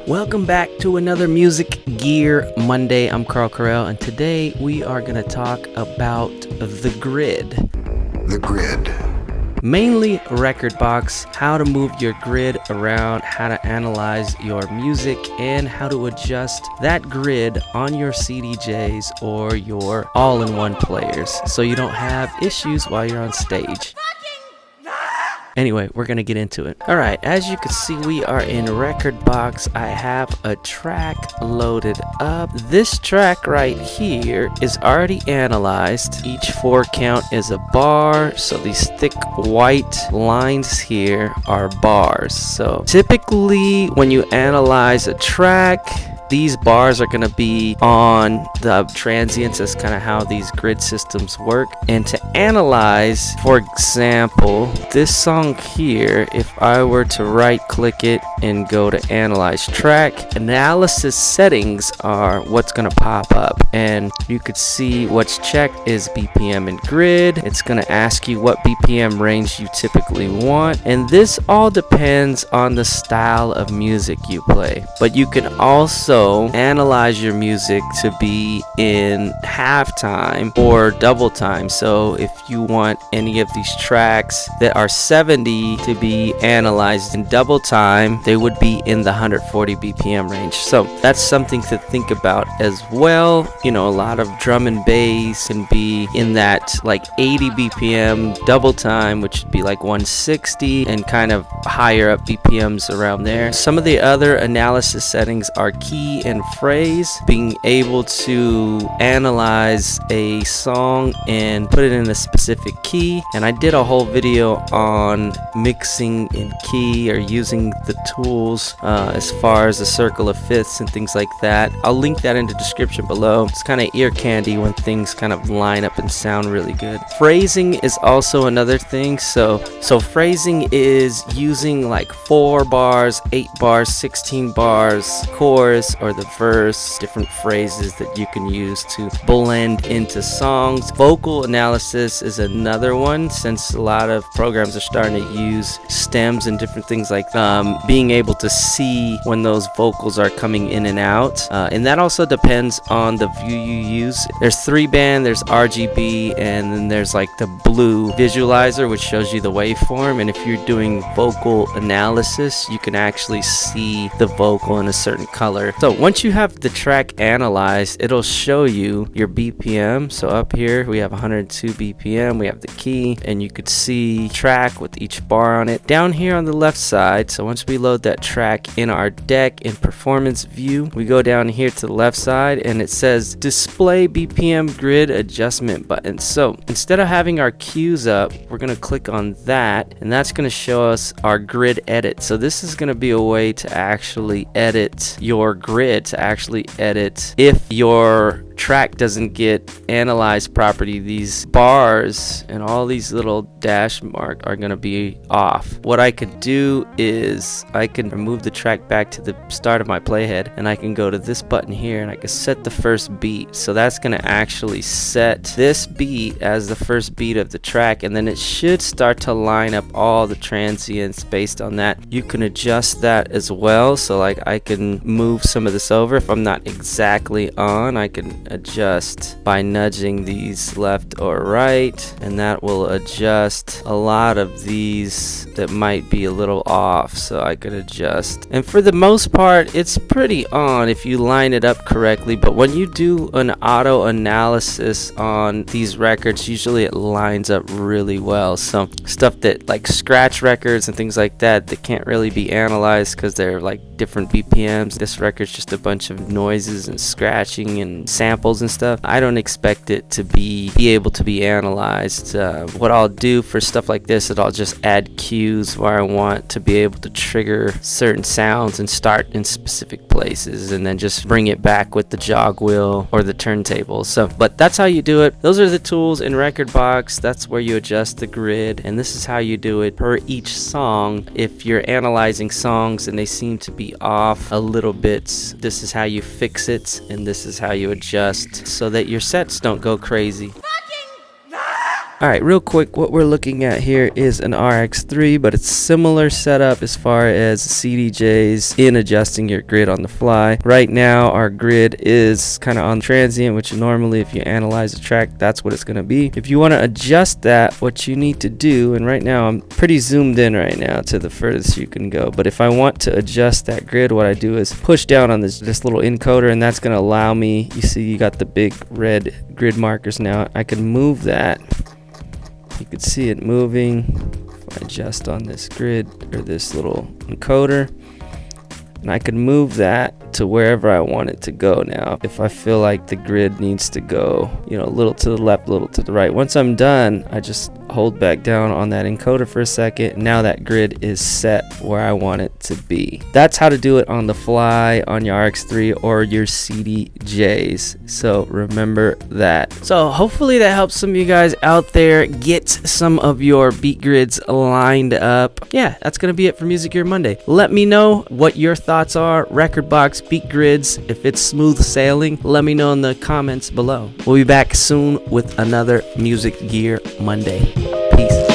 Welcome back to another Music Gear Monday. I'm Carl Carell, and today we are going to talk about the grid. The grid. Mainly Rekordbox, how to move your grid around, how to analyze your music, and how to adjust that grid on your CDJs or your all-in-one players so you don't have issues while you're on stage. Anyway, we're going to get into it. All right, as you can see, we are in Rekordbox. I have a track loaded up. This track right here is already analyzed. Each 4 count is a bar, so these thick white lines here are bars. So typically when you analyze a track, these bars are going to be on the transients. That's kind of how these grid systems work. And to analyze, for example, this song here, if I were to right click it and go to analyze track, analysis settings are what's going to pop up. And you could see what's checked is BPM and grid. It's going to ask you what BPM range you typically want. And this all depends on the style of music you play. But you can also analyze your music to be in halftime or double time. So if you want any of these tracks that are 70 to be analyzed in double time, they would be in the 140 BPM range. So that's something to think about as well. You know, a lot of drum and bass can be in that like 80 BPM double time, which would be like 160, and kind of higher up BPMs around there. Some of the other analysis settings are key and phrase, being able to analyze a song and put it in a specific key. And I did a whole video on mixing in key or using the tools as far as the circle of fifths and things like that. I'll link that in the description below. It's kind of ear candy when things kind of line up and sound really good. Phrasing is also another thing. So phrasing is using like 4 bars, 8 bars, 16 bars, chorus, or the verse, different phrases that you can use to blend into songs. Vocal analysis is another one, since a lot of programs are starting to use stems and different things like being able to see when those vocals are coming in and out. And that also depends on the view you use. There's 3-band, there's RGB, and then there's like the blue visualizer, which shows you the waveform. And if you're doing vocal analysis, you can actually see the vocal in a certain color. So once you have the track analyzed, it'll show you your BPM. So up here we have 102 BPM, we have the key, and you could see track with each bar on it. Down here on the left side, so once we load that track in our deck in performance view, we go down here to the left side and it says display BPM grid adjustment button. So instead of having our cues up, we're going to click on that, and that's going to show us our grid edit. So this is going to be a way to actually edit your grid, to actually edit if your track doesn't get analyzed properly. These bars and all these little dash mark are going to be off. What I could do is I can remove the track back to the start of my playhead, and I can go to this button here and I can set the first beat. So that's going to actually set this beat as the first beat of the track, and then it should start to line up all the transients based on that. You can adjust that as well. So like I can move some of this over. If I'm not exactly on, I can adjust by nudging these left or right, and that will adjust a lot of these that might be a little off. So I could adjust, and for the most part it's pretty on if you line it up correctly. But when you do an auto analysis on these records, usually it lines up really well. So stuff that like scratch records and things like that can't really be analyzed because they're like different BPMs. This record's just a bunch of noises and scratching and samples and stuff. I don't expect it to be able to be analyzed. What I'll do for stuff like this is I'll just add cues where I want to be able to trigger certain sounds and start in specific places, and then just bring it back with the jog wheel or the turntable. So, but that's how you do it. Those are the tools in Rekordbox. That's where you adjust the grid, and this is how you do it per each song. If you're analyzing songs and they seem to be off a little bit, this is how you fix it, and this is how you adjust so that your sets don't go crazy. Alright, real quick, what we're looking at here is an RX3, but it's similar setup as far as CDJs in adjusting your grid on the fly. Right now, our grid is kind of on transient, which normally if you analyze a track, that's what it's going to be. If you want to adjust that, what you need to do, and right now I'm pretty zoomed in right now to the furthest you can go, but if I want to adjust that grid, what I do is push down on this little encoder, and that's going to allow me, you see you got the big red grid markers now, I can move that. You can see it moving if I adjust on this grid or this little encoder, and I can move that to wherever I want it to go now. If I feel like the grid needs to go, you know, a little to the left, a little to the right. Once I'm done, I just hold back down on that encoder for a second. Now that grid is set where I want it to be. That's how to do it on the fly on your RX3 or your CDJs. So remember that. So hopefully that helps some of you guys out there get some of your beat grids lined up. Yeah, that's going to be it for Music Gear Monday. Let me know what your thoughts are. Rekordbox beat grids, if it's smooth sailing, let me know in the comments below. We'll be back soon with another Music Gear Monday. Peace.